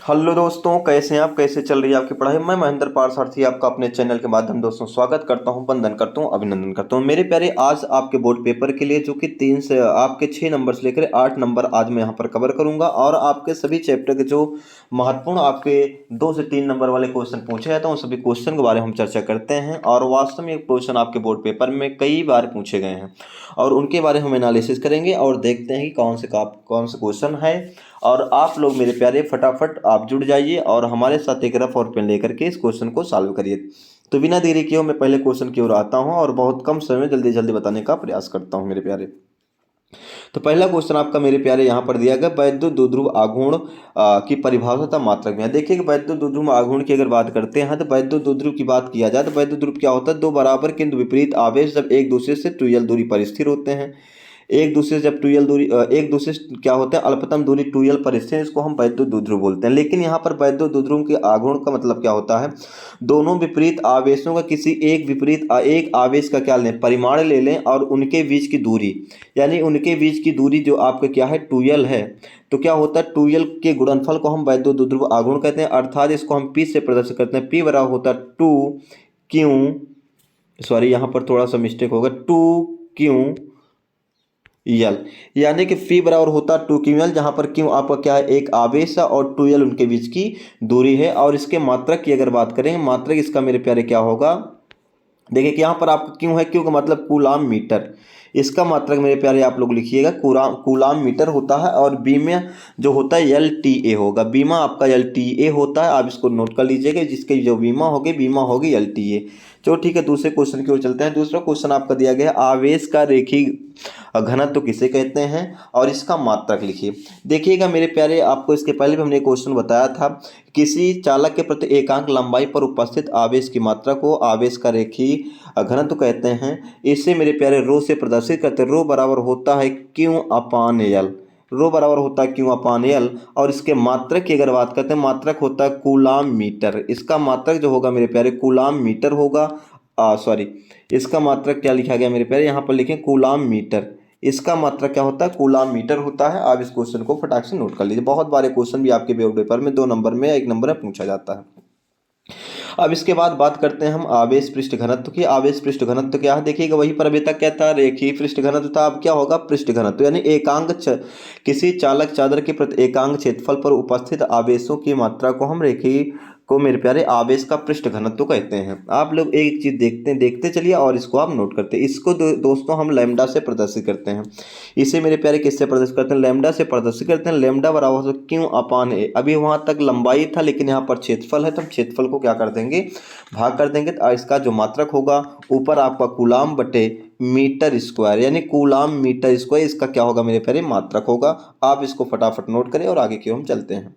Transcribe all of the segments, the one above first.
Hello दोस्तों, कैसे हैं आप? कैसे चल रही है आपकी पढ़ाई? मैं महेंद्र पारसारथी आपका अपने चैनल के माध्यम दोस्तों स्वागत करता हूं, वंदन करता हूं, अभिनंदन करता हूं मेरे प्यारे। आज आपके बोर्ड पेपर के लिए जो कि 3 से आपके 6 नंबर से लेकर 8 नंबर आज मैं यहां पर कवर करूंगा और आपके सभी चैप्टर के जो महत्वपूर्ण आपके 2 से 3 नंबर वाले क्वेश्चन पूछे जाते हैं उन सभी क्वेश्चन के बारे में हम चर्चा करते हैं। और वास्तव में ये क्वेश्चन आपके बोर्ड पेपर में कई बार पूछे गए हैं और उनके बारे में हम एनालिसिस करेंगे और देखते हैं कि कौन से क्वेश्चन है। और आप लोग मेरे प्यारे फटाफट आप जुड़ जाइए और हमारे साथ एक रफ और पेन लेकर के इस क्वेश्चन को सॉल्व करिए। तो बिना देरी किए मैं पहले क्वेश्चन की ओर आता हूं और बहुत कम समय में जल्दी जल्दी बताने का प्रयास करता हूं मेरे प्यारे। तो पहला क्वेश्चन आपका मेरे प्यारे यहाँ पर दिया गया, वैद्युत द्विध्रुव आघूर्ण की परिभाषा तथा मात्रक में है। देखिए कि वैद्युत द्विध्रुव आघूर्ण की अगर बात करते हैं तो वैद्युत द्विध्रुव की बात किया जाए तो वैद्युत ध्रुव क्या होता है? दो बराबर किंतु विपरीत आवेश जब एक दूसरे से ट्यूयल दूरी पर स्थिर होते हैं, एक दूसरे से जब ट्यूयल दूरी एक दूसरे से क्या होता है अल्पतम दूरी ट्यूयल पर स्थिर, इसको हम वैद्युत द्विध्रुव बोलते हैं। लेकिन यहाँ पर वैद्युत द्विध्रुव के आघूर्ण का मतलब क्या होता है? दोनों विपरीत आवेशों का किसी एक आवेश का क्या लें, परिमाण ले लें और उनके बीच की दूरी, यानी उनके बीच की दूरी जो आपका क्या है ट्यूयल है, तो क्या होता है ट्यूयल के गुणनफल को हम वैद्युत द्विध्रुव आघूर्ण कहते हैं। अर्थात इसको हम पी से प्रदर्शित करते हैं। पी बराबर होता है टू क्यू, सॉरी यहाँ पर थोड़ा सा मिस्टेक होगा, टू क्यू यल, यानी कि फी बराबर होता टू क्यू एल, जहां पर क्यू आपका क्या है एक आवेश है और टू एल उनके बीच की दूरी है। और इसके मात्रक की अगर बात करें, मात्रक इसका मेरे प्यारे क्या होगा? देखिए कि यहाँ पर आपका क्यों है, क्यों का मतलब कूलाम मीटर, इसका मात्रक मेरे प्यारे आप लोग लिखिएगा कूलाम मीटर होता है। और बी में जो होता है एल टी ए होगा, बीमा आपका एल टी ए होता है, आप इसको नोट कर लीजिएगा। जिसकी जो बीमा होगी एल टी ए। चलो ठीक है, दूसरे क्वेश्चन की ओर चलते हैं। दूसरा क्वेश्चन आपका दिया गया है, आवेश का रेखीय घनत्व किसे कहते हैं और इसका मात्रक लिखिए। देखिएगा मेरे प्यारे, आपको इसके पहले भी हमने क्वेश्चन बताया था, किसी चालक के प्रति एकांक लंबाई पर उपस्थित आवेश की मात्रा को आवेश का रेखीय घनत्व कहते हैं। इसे मेरे प्यारे रो से प्रदर्शित करते हैं। रो बराबर होता है क्यू अपान एल, रो बराबर होता है क्यू अपान एल। और इसके मात्रक की अगर बात करते हैं, मात्रक होता है कूलाम मीटर। इसका मात्रक जो होगा मेरे प्यारे कूलाम मीटर होगा। सॉरी, इसका मात्रक क्या लिखा गया मेरे प्यारे, यहाँ पर लिखें कूलाम मीटर। इसका मात्रक क्या होता है? कूलाम मीटर होता है। आप इस क्वेश्चन को फटाक से नोट कर लीजिए। बहुत बारे क्वेश्चन भी आपके बोर्ड पेपर में 2 नंबर में 1 नंबर में पूछा जाता है। अब इसके बाद बात करते हैं हम आवेश पृष्ठ घनत्व की। आवेश पृष्ठ घनत्व क्या है? देखिएगा वही पर अभी तक क्या था, रेखीय पृष्ठ घनत्व था। अब क्या होगा? पृष्ठ घनत्व, यानी किसी चालक चादर के प्रति एकांक क्षेत्रफल पर उपस्थित आवेशों की मात्रा को हम रेखीय को मेरे प्यारे आवेश का पृष्ठ घनत्व कहते हैं। आप लोग एक चीज देखते चलिए और इसको आप नोट करते हैं। इसको दोस्तों हम लैम्डा से प्रदर्शित करते हैं। इसे मेरे प्यारे किससे प्रदर्शित करते हैं? लैम्डा से प्रदर्शित करते हैं। लैम्डा बराबर होता है क्यू अपान ए। अभी वहां तक लंबाई था लेकिन यहाँ पर क्षेत्रफल है, तो हम क्षेत्रफल को क्या कर देंगे, भाग कर देंगे। तो इसका जो मात्रक होगा ऊपर आपका कूलाम बटे मीटर स्क्वायर, यानी कूलाम मीटर स्क्वायर, इसका क्या होगा मेरे प्यारे? मात्रक होगा। आप इसको फटाफट नोट करें और आगे की ओर हम चलते हैं।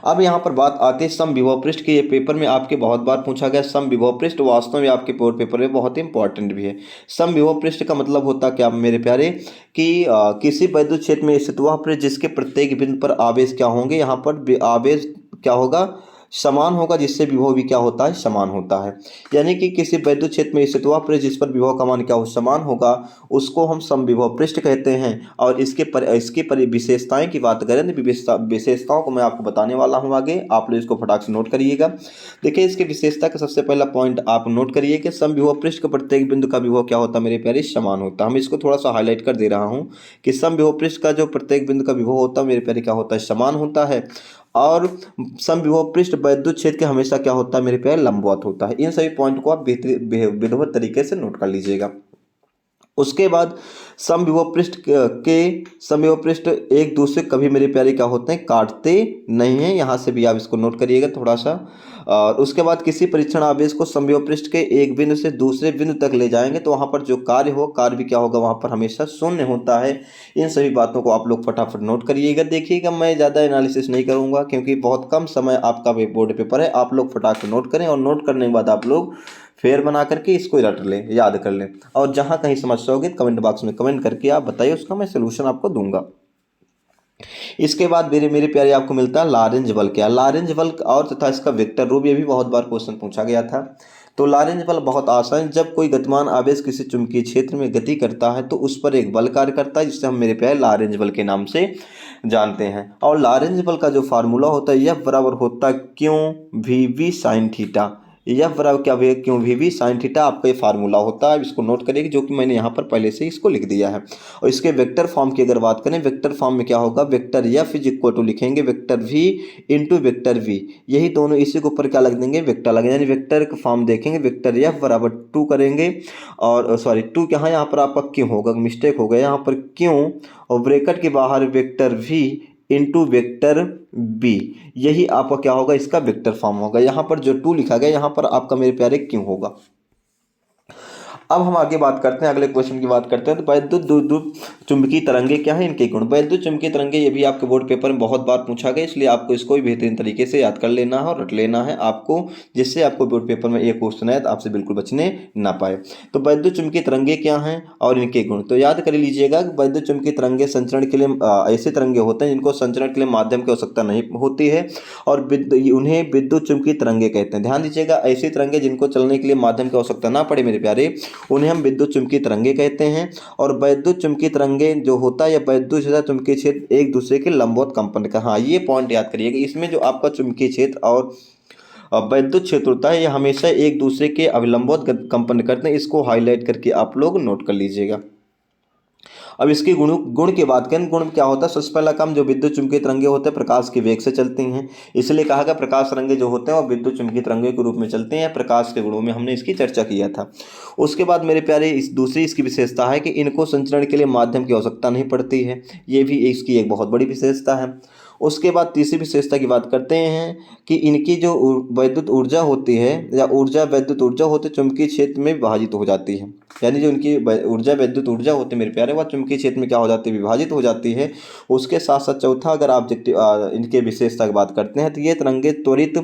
अब यहाँ पर बात आती है समविभव पृष्ठ की। ये पेपर में आपके बहुत बार पूछा गया। समविभव पृष्ठ वास्तव में आपके बोर्ड पेपर में बहुत ही इंपॉर्टेंट भी है। समविभव पृष्ठ का मतलब होता क्या मेरे प्यारे कि किसी विद्युत क्षेत्र में स्थित वह पृष्ठ जिसके प्रत्येक बिंदु पर आवेश क्या होंगे, यहाँ पर आवेश क्या होगा, समान होगा, जिससे विभव भी क्या होता है, समान होता है। यानी कि किसी विद्युत क्षेत्र में स्थित वह पृष्ठ जिस पर विभव का मान क्या हो, समान होगा, उसको हम समविभव पृष्ठ कहते हैं। और इसकी विशेषताएं की बात करें तो विशेषताओं को मैं आपको बताने वाला हूं आगे। आप लोग इसको फटाक से नोट करिएगा। देखिए इसकी विशेषता का सबसे पहला पॉइंट आप नोट करिए कि समविभव पृष्ठ का प्रत्येक बिंदु का विभव क्या होता है मेरे प्यारे, समान होता है। हम इसको थोड़ा सा हाईलाइट कर दे रहा हूँ कि समविभव पृष्ठ का जो प्रत्येक बिंदु का विभव होता है मेरे प्यारे क्या होता है, समान होता है। और समविभव पृष्ठ विद्युत क्षेत्र के हमेशा क्या होता है मेरे प्यारे, लंबवत होता है। इन सभी पॉइंट को आप विधिवत तरीके से नोट कर लीजिएगा। उसके बाद समविभव पृष्ठ एक दूसरे कभी मेरे प्यारे क्या होते हैं, काटते नहीं हैं। यहाँ से भी आप इसको नोट करिएगा थोड़ा सा। और उसके बाद किसी परीक्षण आवेश को समविभव पृष्ठ के एक बिंदु से दूसरे बिंदु तक ले जाएंगे तो वहाँ पर जो कार्य भी क्या होगा, वहाँ पर हमेशा शून्य होता है। इन सभी बातों को आप लोग फटाफट नोट करिएगा। देखिएगा मैं ज़्यादा एनालिसिस नहीं करूँगा क्योंकि बहुत कम समय आपका बोर्ड पेपर है। आप लोग फटाफट नोट करें और नोट करने के बाद आप लोग फेर बना करके इसको रट लें, याद कर लें। और जहाँ कहीं समस्या होगी कमेंट बॉक्स में कमेंट करके आप बताइए, उसका मैं सलूशन आपको दूंगा। इसके बाद मेरे मेरे प्यारे आपको मिलता है लारेंज बल। क्या लारेंज बल और तथा इसका वेक्टर रूप, ये भी बहुत बार क्वेश्चन पूछा गया था। तो लारेंज बल बहुत आसान, जब कोई गतिमान आवेश किसी चुंबकीय क्षेत्र में गति करता है तो उस पर एक बल कार्य करता है जिसे हम मेरे प्यारे लारेंज बल के नाम से जानते हैं। और लॉरेंज बल का जो फार्मूला होता है F बराबर होता है क्यों V V sine theta. F बराबर क्या भैया क्यों वी वी साइन थीटा आपका ये फार्मूला होता है। इसको नोट करिए जो कि मैंने यहाँ पर पहले से इसको लिख दिया है। और इसके वेक्टर फॉर्म की अगर बात करें, वेक्टर फॉर्म में क्या होगा, vector F is equal to लिखेंगे vector V into vector V, यही दोनों इसी के ऊपर क्या लग देंगे वेक्टर लगे, यानी वेक्टर का फॉर्म देखेंगे वेक्टर F बराबर 2 करेंगे और सॉरी 2 कहाँ यहाँ पर आपका क्यों होगा, मिस्टेक हो गया यहाँ पर क्यों, और ब्रैकेट के बाहर vector V into vector B, यही आपका क्या होगा इसका वेक्टर फॉर्म होगा। यहाँ पर जो 2 लिखा गया यहाँ पर आपका मेरे प्यारे क्यों होगा। अब हम आगे बात करते हैं, अगले क्वेश्चन की बात करते हैं। तो वैद्युत चुंबकीय तरंगे क्या है, इनके गुण। वैद्युत चुंबकीय तरंगे ये भी आपके बोर्ड पेपर में बहुत बार पूछा गया, इसलिए आपको इसको भी बेहतरीन तरीके से याद कर लेना है और रट लेना है आपको, जिससे आपको बोर्ड पेपर में एक क्वेश्चन है तो आपसे बिल्कुल बचने ना पाए। तो वैद्युत चुंबकीय तरंगे क्या हैं और इनके गुण, तो याद कर लीजिएगा। वैद्युत चुंबकीय तरंगे संचरण के लिए ऐसे तरंगे होते हैं जिनको संचरण के लिए माध्यम की आवश्यकता नहीं होती है और उन्हें विद्युत चुंबकीय तरंगे कहते हैं। ध्यान दीजिएगा, ऐसे तरंगे जिनको चलने के लिए माध्यम की आवश्यकता ना पड़े मेरे प्यारे, उन्हें हम विद्युत चुंबकीय तरंगे कहते हैं। और वैद्युत चुंबकीय तरंगे जो होता है या वैद्युत तथा चुंबकीय क्षेत्र एक दूसरे के लंबवत कंपन का, हाँ ये पॉइंट याद करिएगा। इसमें जो आपका चुंबकीय क्षेत्र और वैद्युत क्षेत्र होता है ये हमेशा एक दूसरे के अभिलंबवत कंपन करते हैं, इसको हाईलाइट करके आप लोग नोट कर लीजिएगा। अब इसके गुण की बात करें, गुण क्या होता है, सबसे पहला काम जो विद्युत चुंबकीय तरंगे होते हैं प्रकाश के वेग से चलती हैं, इसलिए कहा गया प्रकाश तरंगे जो होते हैं वो विद्युत चुंबकीय तरंगे के रूप में चलते हैं। प्रकाश के गुणों में हमने इसकी चर्चा किया था। उसके बाद मेरे प्यारे दूसरी इसकी विशेषता है कि इनको संचरण के लिए माध्यम की आवश्यकता नहीं पड़ती है, ये भी इसकी एक बहुत बड़ी विशेषता है। उसके बाद तीसरी विशेषता की बात करते हैं कि इनकी जो वैद्युत ऊर्जा होती है या वैद्युत ऊर्जा होती है चुंबकीय क्षेत्र में विभाजित हो जाती है, यानी जो इनकी वैद्युत ऊर्जा होती है मेरे प्यारे वह चुंबकीय क्षेत्र में क्या हो जाती है, विभाजित हो जाती है। उसके साथ साथ चौथा अगर ऑब्जेक्टिव इनके विशेषता की बात करते हैं तो ये तरंगे त्वरित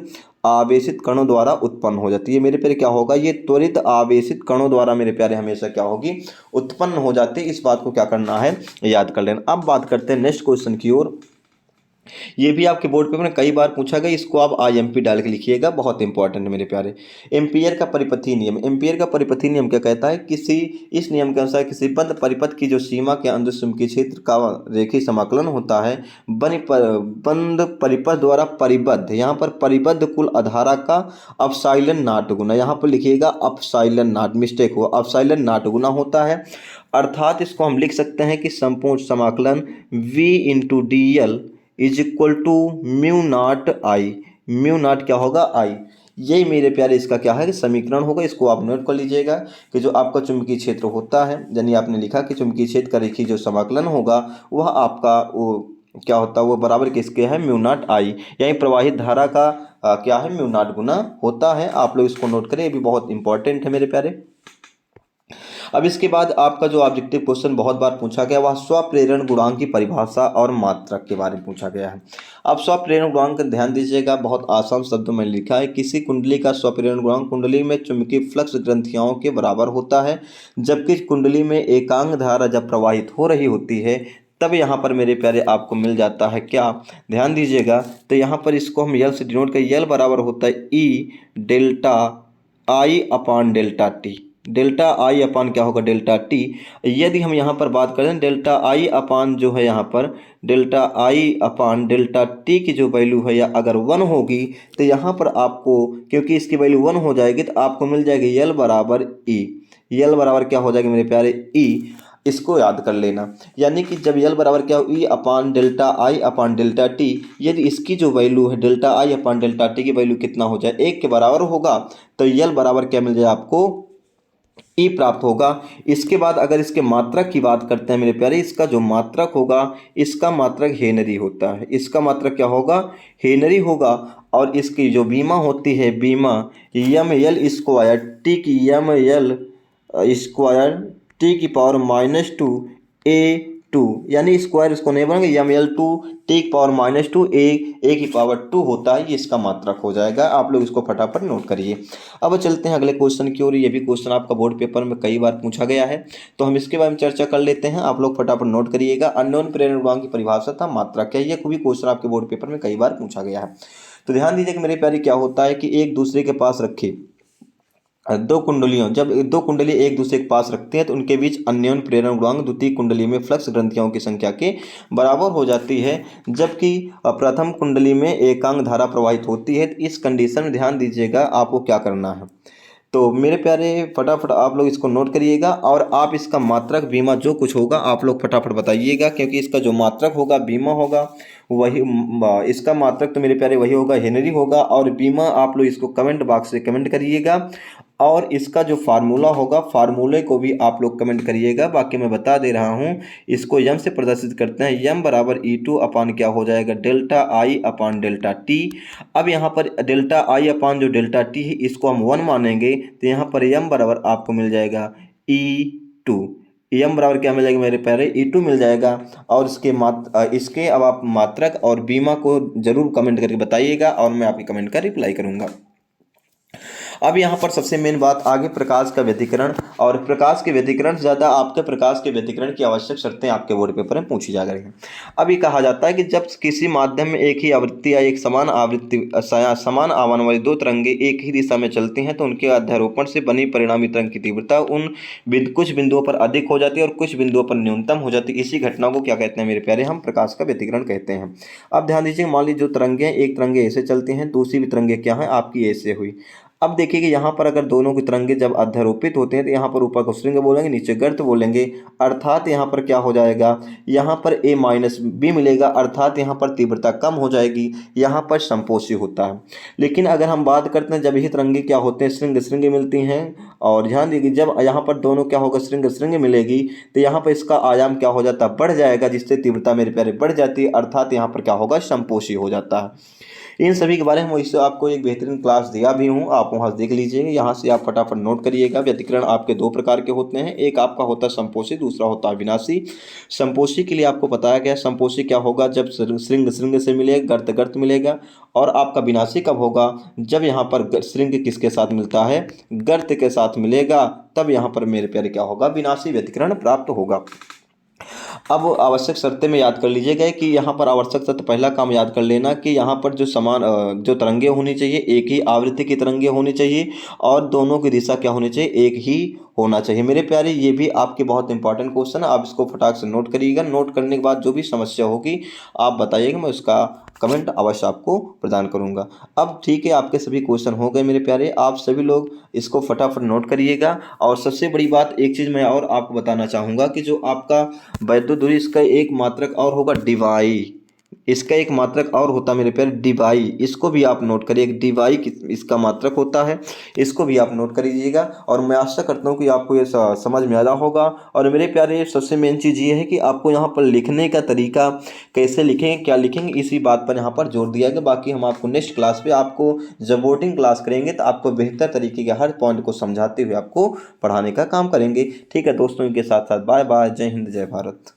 आवेशित कणों द्वारा उत्पन्न हो जाती है। मेरे प्यारे क्या होगा, ये त्वरित आवेशित कणों द्वारा मेरे प्यारे हमेशा क्या होगी, उत्पन्न हो जाती है। इस बात को क्या करना है, याद कर लेना। अब बात करते हैं नेक्स्ट क्वेश्चन की ओर। ये भी आपके बोर्ड पेपर में कई बार पूछा गया, इसको आप IMP डाल के लिखिएगा, बहुत इंपॉर्टेंट है मेरे प्यारे। एम्पियर का परिपथीय नियम, एम्पियर का परिपथीय नियम क्या कहता है, इस नियम के अनुसार किसी बंद परिपथ की जो सीमा के अंदर चुंबकीय क्षेत्र का रेखीय समाकलन होता है बंद परिपथ द्वारा परिबद्ध, यहाँ पर परिबद्ध कुल अधारा का अपसाइलन नाट गुना, यहाँ पर लिखिएगा अपसाइलन नाट, मिस्टेक हुआ, अपसाइलन नाट गुना होता है। अर्थात इसको हम लिख सकते हैं कि संपूर्ण समाकलन V into DL is equal to mu naught I, mu naught क्या होगा आई, यही मेरे प्यारे इसका क्या है कि समीकरण होगा। इसको आप नोट कर लीजिएगा कि जो आपका चुंबकीय क्षेत्र होता है, यानी आपने लिखा कि चुंबकीय क्षेत्र का रेखीय जो समाकलन होगा वह आपका वो क्या होता है, वो बराबर किसके है, म्यू नॉट आई, यानी प्रवाहित धारा का क्या है, म्यू नॉट गुना होता है। आप लोग इसको नोट करें, ये भी बहुत इंपॉर्टेंट है मेरे प्यारे। अब इसके बाद आपका जो ऑब्जेक्टिव क्वेश्चन बहुत बार पूछा गया वह स्वप्रेरण गुणांक की परिभाषा और मात्रक के बारे में पूछा गया है। अब स्वप्रेरण गुणांक ध्यान दीजिएगा, बहुत आसान शब्दों में लिखा है, किसी कुंडली का स्वप्रेरण गुणांक कुंडली में चुंबकीय फ्लक्स ग्रंथियों के बराबर होता है, जबकि कुंडली में एकांक धारा जब प्रवाहित हो रही होती है तब यहाँ पर मेरे प्यारे आपको मिल जाता है क्या, ध्यान दीजिएगा। तो यहाँ पर इसको हम यल से डिनोट करें, यल बराबर होता है E delta I upon delta T, delta I upon क्या होगा, डेल्टा टी। यदि हम यहाँ पर बात करें डेल्टा आई अपान जो है यहाँ पर delta I upon delta T की जो वैल्यू है या अगर 1 होगी तो यहाँ पर आपको, क्योंकि इसकी वैल्यू 1 हो जाएगी तो आपको मिल जाएगी यल बराबर ई, यल बराबर क्या हो जाएगी मेरे प्यारे ई, इसको याद कर लेना। यानी कि जब यल बराबर क्या हो, E upon delta I upon delta T, यदि इसकी जो वैल्यू है delta I upon delta T की वैल्यू कितना हो जाए, 1 के बराबर होगा, तो यल बराबर क्या मिल जाए आपको, ई प्राप्त होगा। इसके बाद अगर इसके मात्रक की बात करते हैं मेरे प्यारे, इसका जो मात्रक होगा इसका मात्रक हेनरी होता है, इसका मात्रक क्या होगा, हेनरी होगा। और इसकी जो बीमा होती है, बीमा यम यल स्क्वायर टी की यम यल स्क्वायर टी की पावर -2 A2, यानी स्क्वायर इसको नहीं बनेंगे, यम यल 2 टी की पावर -2 ए की पावर 2 होता है, ये इसका मात्रक हो जाएगा। आप लोग इसको फटाफट नोट करिए। अब चलते हैं अगले क्वेश्चन की ओर। ये भी क्वेश्चन आपका बोर्ड पेपर में कई बार पूछा गया है, तो हम इसके बारे में चर्चा कर लेते हैं, आप लोग फटाफट नोट करिएगा। अननोन प्रेरण गुणांक की परिभाषा था मात्रक क्या, ये भी क्वेश्चन आपके बोर्ड पेपर में कई बार पूछा गया है। तो ध्यान दीजिए कि मेरे प्यारे क्या होता है कि एक दूसरे के पास रखे दो कुंडलियों जब दो कुंडली एक दूसरे के पास रखते हैं तो उनके बीच अन्योन्य प्रेरण गुणांक द्वितीय कुंडली में फ्लक्स ग्रंथियों की संख्या के बराबर हो जाती है, जबकि प्रथम कुंडली में एकांक धारा प्रवाहित होती है। तो इस कंडीशन में ध्यान दीजिएगा आपको क्या करना है। तो मेरे प्यारे फटाफट आप लोग इसको नोट करिएगा और आप इसका मात्रक बीमा जो कुछ होगा आप लोग फटाफट बताइएगा, क्योंकि इसका जो मात्रक होगा बीमा होगा वही इसका मात्रक तो मेरे प्यारे वही होगा, हेनरी होगा। और बीमा आप लोग इसको कमेंट बॉक्स से कमेंट करिएगा और इसका जो फार्मूला होगा फार्मूले को भी आप लोग कमेंट करिएगा। बाकी मैं बता दे रहा हूँ, इसको यम से प्रदर्शित करते हैं। यम बराबर E2 अपान क्या हो जाएगा, delta I upon delta T. अब यहाँ पर डेल्टा आई अपान जो डेल्टा टी है इसको हम 1 मानेंगे, तो यहाँ पर यम बराबर आपको मिल जाएगा E2। यम बराबर क्या मिल जाएगा मेरे प्यारे, E2 मिल जाएगा। और इसके अब आप मात्रक और बीमा को जरूर कमेंट करके बताइएगा और मैं आपकी कमेंट का रिप्लाई करूँगा। अब यहाँ पर सबसे मेन बात आगे प्रकाश का व्यतिकरण, और प्रकाश के व्यतिकरण से ज़्यादा आपके प्रकाश के व्यतिकरण की आवश्यक शर्तें आपके बोर्ड पेपर में पूछी जा रही हैं। अभी कहा जाता है कि जब किसी माध्यम में एक ही आवृत्ति या एक समान आवन वाली दो तरंगे एक ही दिशा में चलती हैं तो उनके अध्यारोपण से बनी परिणामी तरंग की तीव्रता कुछ बिंदुओं पर अधिक हो जाती है और कुछ बिंदुओं पर न्यूनतम हो जाती है। इसी घटना को क्या कहते हैं मेरे प्यारे, हम प्रकाश का व्यतिकरण कहते हैं। अब ध्यान दीजिए, मान लीजिए जो तरंगे एक तरंगे ऐसे चलती हैं, दूसरी भी तरंगे क्या है आपकी ऐसे हुई। अब देखिए कि यहाँ पर अगर दोनों की तरंगे जब अध्यारोपित होते हैं तो यहाँ पर ऊपर को श्रृंग बोलेंगे, नीचे गर्त बोलेंगे। अर्थात यहाँ पर क्या हो जाएगा, यहाँ पर A माइनस बी मिलेगा, अर्थात यहाँ पर तीव्रता कम हो जाएगी, यहाँ पर संपोषी होता है। लेकिन अगर हम बात करते हैं जब यही तरंगे क्या होते हैं, श्रृंग श्रृंग मिलती हैं, और ध्यान दीजिए जब यहाँ पर दोनों क्या होगा, श्रृंग श्रृंग मिलेगी, तो यहाँ पर इसका आयाम क्या हो जाता है, बढ़ जाएगा, जिससे तीव्रता मेरे प्यारे बढ़ जाती है, अर्थात यहाँ पर क्या होगा, संपोषी हो जाता है। इन सभी के बारे में इससे आपको एक बेहतरीन क्लास दिया भी हूँ, आप वहाँ देख लीजिए। यहाँ से आप फटाफट नोट करिएगा। व्यतिकरण आपके दो प्रकार के होते हैं, एक आपका होता है संपोषी, दूसरा होता है विनाशी। संपोषी के लिए आपको बताया गया संपोषी क्या होगा, जब श्रृंग श्रृंग से मिलेगा, गर्त गर्त मिलेगा। और आपका विनाशी कब होगा, जब यहाँ पर श्रृंग किसके साथ मिलता है, गर्त के साथ मिलेगा, तब यहाँ पर मेरे प्यारे क्या होगा, विनाशी व्यतिकरण प्राप्त होगा। अब आवश्यक शर्तें में याद कर लीजिएगा कि यहाँ पर आवश्यक शर्त पहला काम याद कर लेना कि यहाँ पर जो तरंगे होनी चाहिए एक ही आवृत्ति की तरंगे होनी चाहिए और दोनों की दिशा क्या होनी चाहिए, एक ही होना चाहिए। मेरे प्यारे ये भी आपके बहुत इंपॉर्टेंट क्वेश्चन है, आप इसको फटाक से नोट करिएगा। नोट करने के बाद जो भी समस्या होगी आप बताइएगा, मैं उसका कमेंट अवश्य आपको प्रदान करूंगा। अब ठीक है, आपके सभी क्वेश्चन हो गए मेरे प्यारे, आप सभी लोग इसको फटाफट नोट करिएगा। और सबसे बड़ी बात एक चीज़ मैं और आपको बताना चाहूँगा कि जो आपका वैद्युत दूरी इसका एक मात्रक और होगा डिवाई, इसका एक मात्रक और होता है मेरे प्यारे डिवाई, इसको भी आप नोट करिए। डिवाई इसका मात्रक होता है, इसको भी आप नोट कर लीजिएगा। और मैं आशा करता हूँ कि आपको ये समझ में आया होगा। और मेरे प्यारे सबसे मेन चीज़ ये है कि आपको यहाँ पर लिखने का तरीका कैसे लिखेंगे, क्या लिखेंगे, इसी बात पर यहाँ पर जोर दिया गया। बाकी हम आपको नेक्स्ट क्लास पे आपको जब बोर्डिंग क्लास करेंगे तो आपको बेहतर तरीके के हर पॉइंट को समझाते हुए आपको पढ़ाने का काम करेंगे। ठीक है दोस्तों, इनके साथ साथ बाय बाय, जय हिंद जय भारत।